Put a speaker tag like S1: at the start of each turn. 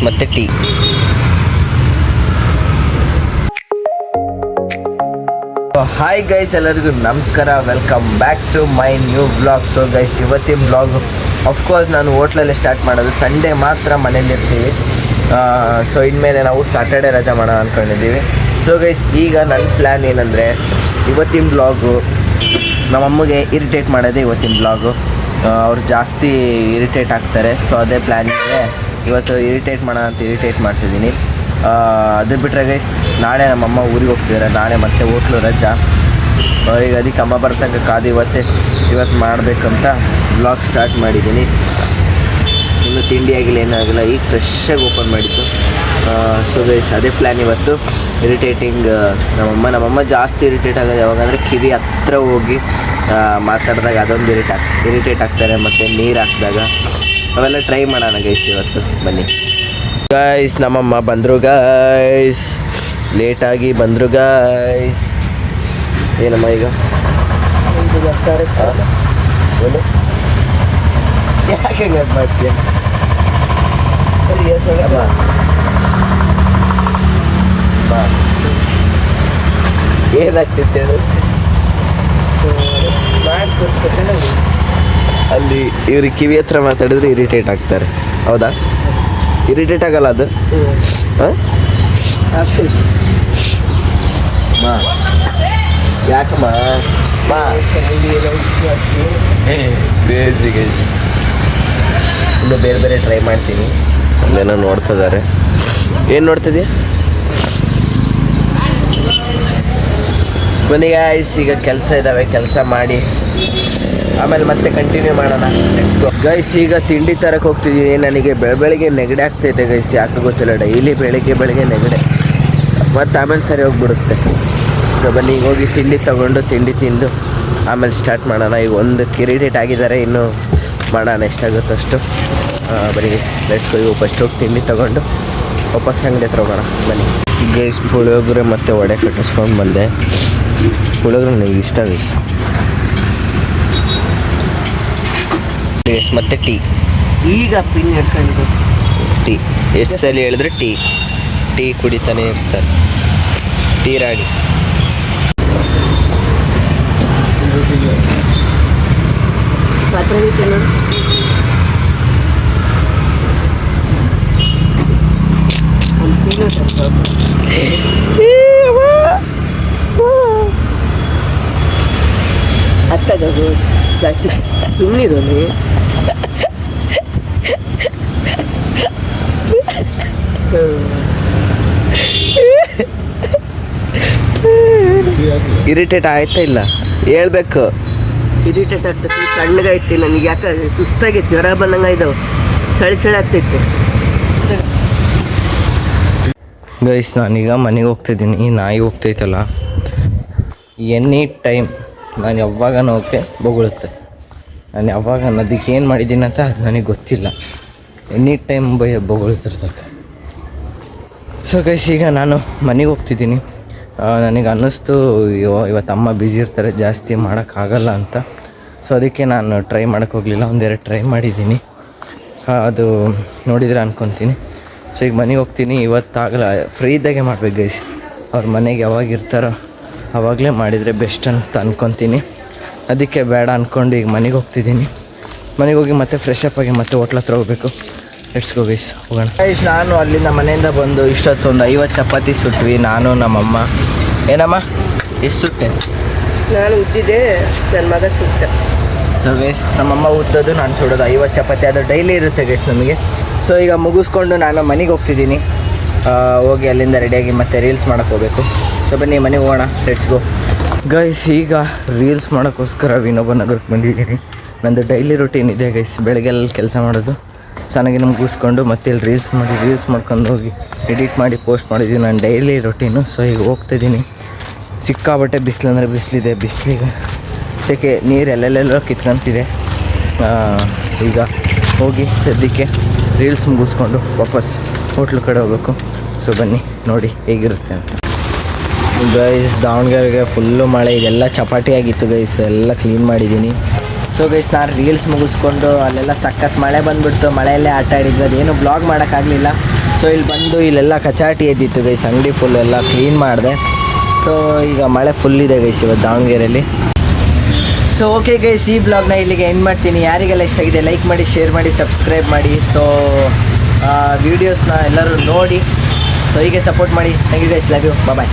S1: ಮತ್ತು tea. Hi guys, ಎಲ್ಲರಿಗೂ ನಮಸ್ಕಾರ. Welcome back to my new blog. So guys, ಇವತ್ತಿನ ಬ್ಲಾಗ್ ಅಫ್ಕೋರ್ಸ್ ನಾನು ಹೋಟ್ಲಲ್ಲೇ ಸ್ಟಾರ್ಟ್ ಮಾಡೋದು. ಸಂಡೇ ಮಾತ್ರ ಮನೇಲಿರ್ತೀವಿ. ಸೊ ಇನ್ಮೇಲೆ ನಾವು ಸಾಟರ್ಡೆ ರಜಾ ಮಾಡೋಣ ಅಂದ್ಕೊಂಡಿದ್ದೀವಿ. ಸೊ ಗೈಸ್, ಈಗ ನನ್ನ ಪ್ಲ್ಯಾನ್ ಏನಂದರೆ, ಇವತ್ತಿನ ಬ್ಲಾಗು ನಮ್ಮಮ್ಮಗೆ ಇರಿಟೇಟ್ ಮಾಡೋದೇ ಇವತ್ತಿನ ಬ್ಲಾಗು. ಅವ್ರು ಜಾಸ್ತಿ ಇರಿಟೇಟ್ ಆಗ್ತಾರೆ. ಸೊ ಅದೇ ಪ್ಲ್ಯಾನ್ ಇದೆ. ಇವತ್ತು ಇರಿಟೇಟ್ ಮಾಡೋಣ ಅಂತ ಇರಿಟೇಟ್ ಮಾಡ್ತಿದ್ದೀನಿ. ಅದು ಬಿಟ್ಟರೆ ಗೈಸ್, ನಾಳೆ ನಮ್ಮಮ್ಮ ಊರಿಗೆ ಹೋಗ್ತಿದ್ದಾರೆ. ನಾಳೆ ಮತ್ತೆ ಹೋಟ್ಲು ರಜಾ. ಈಗ ಅದಕ್ಕೆ ಅಮ್ಮ ಬರ್ತಂಗೆ ಕಾದು ಇವತ್ತು ಮಾಡಬೇಕಂತ ಬ್ಲಾಗ್ ಸ್ಟಾರ್ಟ್ ಮಾಡಿದ್ದೀನಿ. ಇನ್ನು ತಿಂಡಿ ಆಗಿಲ್ಲ, ಏನೂ ಆಗಿಲ್ಲ. ಈಗ ಫ್ರೆಶ್ಶಾಗಿ ಓಪನ್ ಮಾಡಿದ್ದು. ಸೊ ಗೈಸ್, ಅದೇ ಪ್ಲ್ಯಾನ್ ಇವತ್ತು. ಇರಿಟೇಟಿಂಗ್ ನಮ್ಮಮ್ಮ ಜಾಸ್ತಿ ಇರಿಟೇಟ್ ಆಗೋದು ಯಾವಾಗಂದರೆ ಕಿವಿ ಹತ್ರ ಹೋಗಿ ಮಾತಾಡಿದಾಗ ಅದೊಂದು ಇರಿಟೇಟ್ ಆಗ್ತಾರೆ. ಮತ್ತು ನೀರು ಹಾಕಿದಾಗ ಅವೆಲ್ಲ ಟ್ರೈ ಮಾಡೋಣ ಗೈಸ್ ಇವತ್ತು. ಬನ್ನಿ ಗೈಸ್, ನಮ್ಮಮ್ಮ ಬಂದರು ಗೈಸ್, ಲೇಟಾಗಿ ಬಂದರು ಗೈಸ್. ಏನಮ್ಮ ಈಗ ಯಾಕೆ ಮಾಡ್ತೀಯ? ಏನಾಗ್ತಿತ್ತು ಹೇಳು? ಅಲ್ಲಿ ಇವ್ರಿಗೆ ಕಿವಿ ಹತ್ರ ಮಾತಾಡಿದ್ರೆ ಇರಿಟೇಟ್ ಆಗ್ತಾರೆ. ಹೌದಾ? ಇರಿಟೇಟ್ ಆಗಲ್ಲ ಅದು? ಹಾಂ, ಯಾಕಮ್ಮ ಬೇಸಿಗೆ ಇನ್ನು ಬೇರೆ ಬೇರೆ ಟ್ರೈ ಮಾಡ್ತೀನಿ. ಅಲ್ಲೇನೋ ನೋಡ್ತಿದ್ದಾರೆ. ಏನು ನೋಡ್ತಿದ್ದೀಯ? ಬನ್ನಿ ಗೈಸ್, ಈಗ ಕೆಲಸ ಇದ್ದಾವೆ, ಕೆಲಸ ಮಾಡಿ ಆಮೇಲೆ ಮತ್ತೆ ಕಂಟಿನ್ಯೂ ಮಾಡೋಣ. ನೆಕ್ಸ್ಟ್ ಗೈಸ್, ಈಗ ತಿಂಡಿ ತರಕ್ಕೆ ಹೋಗ್ತಿದ್ದೀವಿ. ನನಗೆ ಬೆಳಗ್ಗೆ ನೆಗಡಿ ಆಗ್ತೈತೆ ಗೈಸ್, ಯಾಕೆ ಗೊತ್ತಿಲ್ಲ. ಡೈಲಿ ಬೆಳಗ್ಗೆ ನೆಗಡೆ, ಮತ್ತು ಆಮೇಲೆ ಸರಿ ಹೋಗ್ಬಿಡುತ್ತೆ. ಸೊ ಬನ್ನಿ, ಈಗ ಹೋಗಿ ತಿಂಡಿ ತೊಗೊಂಡು ತಿಂಡಿ ತಿಂದು ಆಮೇಲೆ ಸ್ಟಾರ್ಟ್ ಮಾಡೋಣ. ಈಗ ಒಂದು ಇರಿಟೇಟ್ ಆಗಿದ್ದಾರೆ, ಇನ್ನೂ ಮಾಡೋಣ ಎಷ್ಟಾಗುತ್ತೋ ಅಷ್ಟು. ಬನ್ನಿ ಗೈಸ್, ಲೆಟ್ಸ್ ಗೋ. ಫಸ್ಟ್ ಹೋಗಿ ತಿಂಡಿ ತೊಗೊಂಡು ವಾಪಸ್ ಅಂಗಡಿ ಹತ್ರ ಹೋಗೋಣ. ಬನ್ನಿ ಗೈಸ್, ಪುಳಿಯೋಗರೆ ಮತ್ತು ವಡೆ ಕಟ್ಟಿಸ್ಕೊಂಡು ಬಂದೆ. ಪುಳಿಯೋಗರೆ ನನಗೆ ಇಷ್ಟ ಗೈಸ್. ಮತ್ತು ಈಗ ಪಿನ್ ಹಿಡ್ಕೊಂಡು ಟೀ ಎಷ್ಟು ಸಲ ಹೇಳಿದ್ರೆ ಟೀ ಕುಡಿತಾನೆ ಇರ್ತಾರೆ. ಟೀ ರಾಡಿ.
S2: ಹತ್ತದು ಜಾಸ್ತಿ ಸುಮ್ಮನಿರೋದು.
S1: ಇರಿಟೇಟ್ ಆಯ್ತಾ ಇಲ್ಲ ಹೇಳ್ಬೇಕು.
S2: ಇರಿಟೇಟ್ ಆಗ್ತೈತಿ, ತಣ್ಣಗೈತಿ. ನನಗೆ ಯಾಕೆ ಸುಸ್ತಾಗೈತಿ, ಜ್ವರ ಬಂದಂಗೆ ಇದಾವೆ, ಸಳಿ ಆಗ್ತೈತಿ.
S1: ಗೈಸ್, ನಾನೀಗ ಮನೆಗೆ ಹೋಗ್ತಿದ್ದೀನಿ. ಈ ನಾಯಿ ಹೋಗ್ತೈತಲ್ಲ, ಎನಿ ಟೈಮ್ ನಾನು ಯಾವಾಗ ನೋಕೆ ಬೊಗಳುತ್ತೆ. ನಾನು ಯಾವಾಗ ಅದಕ್ಕೆ ಏನು ಮಾಡಿದ್ದೀನಿ ಅಂತ ಅದು ನನಗೆ ಗೊತ್ತಿಲ್ಲ. ಎನಿ ಟೈಮ್ ಬೊಗಳ್ತಿರ್ತದೆ. ಸೊ ಗೈಸ್, ಈಗ ನಾನು ಮನೆಗೆ ಹೋಗ್ತಿದ್ದೀನಿ. ನನಗೆ ಅನ್ನಿಸ್ತು ಇವತ್ತು ಅಮ್ಮ ಬ್ಯುಸಿ ಇರ್ತಾರೆ, ಜಾಸ್ತಿ ಮಾಡೋಕ್ಕಾಗಲ್ಲ ಅಂತ. ಸೊ ಅದಕ್ಕೆ ನಾನು ಟ್ರೈ ಮಾಡೋಕ್ಕೆ ಹೋಗಲಿಲ್ಲ. ಒಂದೆರಡು ಟ್ರೈ ಮಾಡಿದ್ದೀನಿ, ಅದು ನೋಡಿದರೆ ಅಂದ್ಕೊತೀನಿ. ಸೊ ಈಗ ಮನೆಗೆ ಹೋಗ್ತೀನಿ. ಇವತ್ತಾಗಲ್ಲ, ಫ್ರೀ ಇದ್ದಾಗೆ ಮಾಡ್ಬೇಕು ಗೈಸ್. ಅವ್ರ ಮನೆಗೆ ಯಾವಾಗ ಇರ್ತಾರೋ ಆವಾಗಲೇ ಮಾಡಿದರೆ ಬೆಸ್ಟ್ ಅಂತ ಅಂದ್ಕೊತೀನಿ. ಅದಕ್ಕೆ ಬೇಡ ಅಂದ್ಕೊಂಡು ಈಗ ಮನೆಗೆ ಹೋಗ್ತಿದ್ದೀನಿ. ಮನೆಗೆ ಹೋಗಿ ಮತ್ತೆ ಫ್ರೆಶ್ ಅಪ್ ಆಗಿ ಮತ್ತೆ ಹೋಟ್ಲ ಹತ್ರ ಹೋಗಬೇಕು. ಲೆಟ್ಸ್ ಗೋ ಗೈಸ್, ಹೋಗೋಣ. ಗೈಸ್, ನಾನು ಅಲ್ಲಿಂದ ಮನೆಯಿಂದ ಬಂದು ಇಷ್ಟೊತ್ತೊಂದು 50 ಚಪಾತಿ ಸುಟ್ವಿ, ನಾನು ನಮ್ಮಮ್ಮ. ಏನಮ್ಮ ಎಷ್ಟು ಸುಟ್ಟೆ?
S2: ನಾನು ಉದ್ದಿದ್ದೆ, ನನ್ನ ಮಗ ಸುಟ್ಟ.
S1: ಸೊ ಗೈಸ್, ನಮ್ಮಮ್ಮ ಉದ್ದೋದು, ನಾನು ಸುಡೋದು 50 ಚಪಾತಿ. ಅದು ಡೈಲಿ ಇರುತ್ತೆ ಗೈಸ್ ನಮಗೆ. ಸೊ ಈಗ ಮುಗಿಸ್ಕೊಂಡು ನಾನು ಮನೆಗೆ ಹೋಗ್ತಿದ್ದೀನಿ. ಹೋಗಿ ಅಲ್ಲಿಂದ ರೆಡಿಯಾಗಿ ಮತ್ತೆ ರೀಲ್ಸ್ ಮಾಡೋಕ್ಕೆ ಹೋಗಬೇಕು. ಸೊ ಬನ್ನಿ ಮನೆಗೆ ಹೋಗೋಣ. Let's go guys. ಈಗ ರೀಲ್ಸ್ ಮಾಡೋಕ್ಕೋಸ್ಕರ ವಿನೋಬ ನಗರಕ್ಕೆ ಬಂದಿದ್ದೀನಿ. ನಂದು ಡೈಲಿ ರೂಟೀನ್ ಇದೆ ಗೈಸ್. ಬೆಳಗ್ಗೆಲ್ಲ ಕೆಲಸ ಮಾಡೋದು, ಚೆನ್ನಾಗಿ ಮುಗಿಸ್ಕೊಂಡು ಮತ್ತೆ ಇಲ್ಲಿ ರೀಲ್ಸ್ ಮಾಡ್ಕೊಂಡು ಹೋಗಿ ಎಡಿಟ್ ಮಾಡಿ ಪೋಸ್ಟ್ ಮಾಡಿದ್ದೀವಿ. ನಾನು ಡೈಲಿ ರೂಟೀನು. ಸೊ ಈಗ ಹೋಗ್ತಾಯಿದ್ದೀನಿ. ಸಿಕ್ಕಾಬಟ್ಟೆ ಬಿಸಿಲಂದರೆ ಬಿಸಿಲಿದೆ. ಬಿಸಿಲಿಗೆ ಸೆಕೆ, ನೀರು ಎಲ್ಲೆಲ್ಲೆಲ್ಲೋ ಕಿತ್ಕೊಂತಿದೆ. ಈಗ ಹೋಗಿ ಸದ್ಯಕ್ಕೆ ರೀಲ್ಸ್ ಮುಗಿಸ್ಕೊಂಡು ವಾಪಸ್ ಹೋಟ್ಲು ಕಡೆ ಹೋಗಬೇಕು. ಸೊ ಬನ್ನಿ ನೋಡಿ ಹೇಗಿರುತ್ತೆ ಅಂತ. ಗೈಸ್, ದಾವಣಗೆರೆಗೆ ಫುಲ್ಲು ಮಳೆ. ಇದೆಲ್ಲ ಚಪಾಟಿ ಆಗಿತ್ತು ಗೈಸ್, ಎಲ್ಲ ಕ್ಲೀನ್ ಮಾಡಿದ್ದೀನಿ. ಸೊ ಗೈಸ್, ನಾನು ರೀಲ್ಸ್ ಮುಗಿಸ್ಕೊಂಡು ಅಲ್ಲೆಲ್ಲ ಸಖತ್ ಮಳೆ ಬಂದುಬಿಡ್ತು. ಮಳೆಯಲ್ಲೇ ಆಟ ಆಡಿದ್ವಿ. ಅದೇನು ಬ್ಲಾಗ್ ಮಾಡೋಕ್ಕಾಗಲಿಲ್ಲ. ಸೊ ಇಲ್ಲಿ ಬಂದು ಇಲ್ಲೆಲ್ಲ ಕಚಾಟಿ ಎದ್ದಿತ್ತು ಗೈಸ್, ಅಂಗಡಿ ಫುಲ್ ಎಲ್ಲ ಕ್ಲೀನ್ ಮಾಡಿದೆ. ಸೊ ಈಗ ಮಳೆ ಫುಲ್ ಇದೆ ಗೈಸ್ ಇವತ್ತು ದಾವಣಗೆರೆಯಲ್ಲಿ. ಸೊ ಓಕೆ ಗೈಸ್, ಈ ಬ್ಲಾಗ್ನ ಇಲ್ಲಿಗೆ ಎಂಡ್ ಮಾಡ್ತೀನಿ. ಯಾರಿಗೆಲ್ಲ ಇಷ್ಟ ಆಗಿದೆ ಲೈಕ್ ಮಾಡಿ, ಶೇರ್ ಮಾಡಿ, ಸಬ್ಸ್ಕ್ರೈಬ್ ಮಾಡಿ. ಸೊ ವೀಡಿಯೋಸ್ನ ಎಲ್ಲರೂ ನೋಡಿ, ಸೊ ಹೀಗೆ ಸಪೋರ್ಟ್ ಮಾಡಿ. Thank you guys, love you, bye.